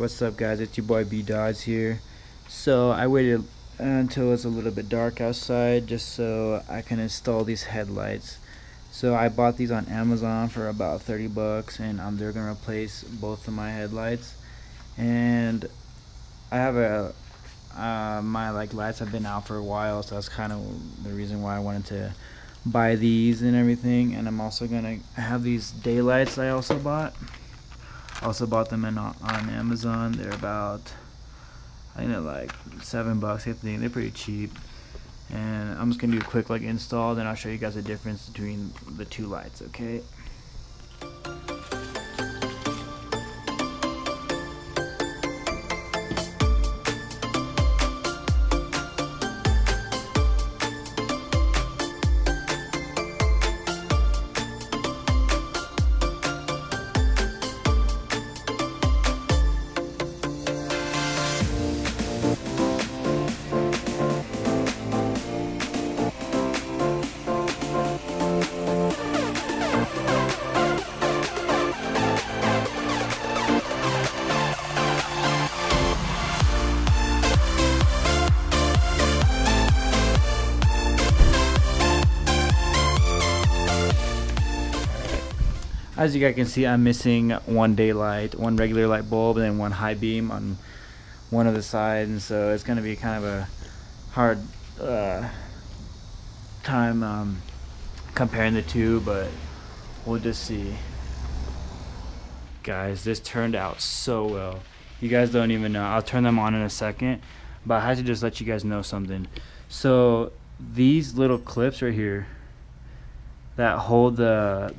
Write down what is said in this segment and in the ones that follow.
what's up guys, it's your boy B Dodds here. So I waited until it's a little bit dark outside just so I can install these headlights. So I bought these on Amazon for about 30 bucks and they're gonna replace both of my headlights. And I have my lights have been out for a while, so that's kind of the reason why I wanted to buy these and everything. And I'm also gonna have these daylights I also bought them on Amazon. They're about, I think they're like $7 I think. They're pretty cheap. And I'm just gonna do a quick install, then I'll show you guys the difference between the two lights, okay? As you guys can see, I'm missing one daylight, one regular light bulb, and then one high beam on one of the sides, and so it's going to be kind of a hard time comparing the two, but we'll just see. Guys, this turned out so well. You guys don't even know. I'll turn them on in a second, but I had to just let you guys know something. So these little clips right here that hold the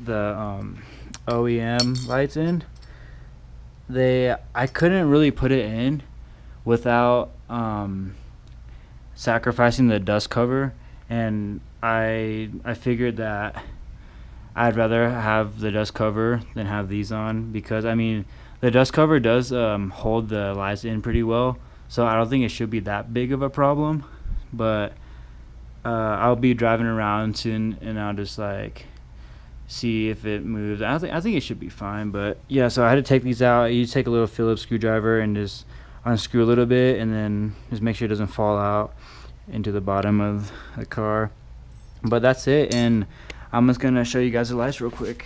OEM lights in, I couldn't really put it in without sacrificing the dust cover, and I figured that I'd rather have the dust cover than have these on, because I mean the dust cover does hold the lights in pretty well, so I don't think it should be that big of a problem. But I'll be driving around soon and I'll just see if it moves. I think it should be fine. But yeah, so I had to take these out. You take a little Phillips screwdriver and just unscrew a little bit, and then just make sure it doesn't fall out into the bottom of the car. But that's it, and I'm just gonna show you guys the lights real quick.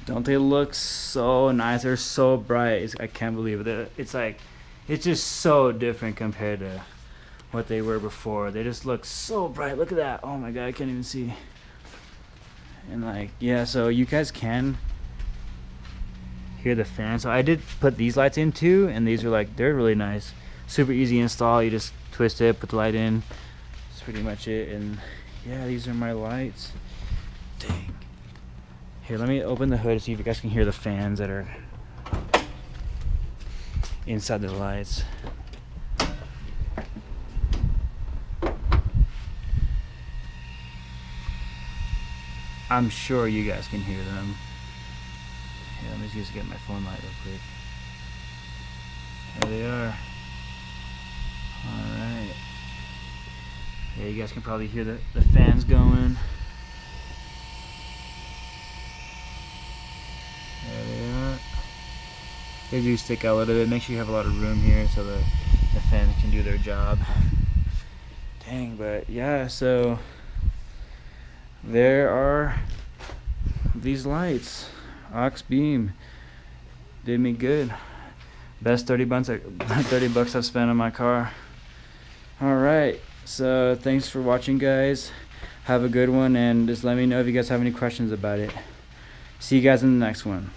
Don't they look so nice? They're so bright. I can't believe it. It's just so different compared to what they were before. They just look so bright. Look at that. Oh my god, I can't even see. And yeah, so you guys can hear the fan. So I did put these lights in too, and these are they're really nice. Super easy install. You just twist it, put the light in. That's pretty much it. And yeah, these are my lights. Dang. Here, let me open the hood to see if you guys can hear the fans that are inside the lights. I'm sure you guys can hear them. Here, let me just get my phone light real quick. There they are. Alright. Yeah, you guys can probably hear the fans going. There they are. They do stick out a little bit. Make sure you have a lot of room here so the fans can do their job. Dang, but yeah, so there are these lights. Auxbeam did me good. Best 30 bucks I've spent on my car. Alright, so thanks for watching, guys. Have a good one, and just let me know if you guys have any questions about it. See you guys in the next one.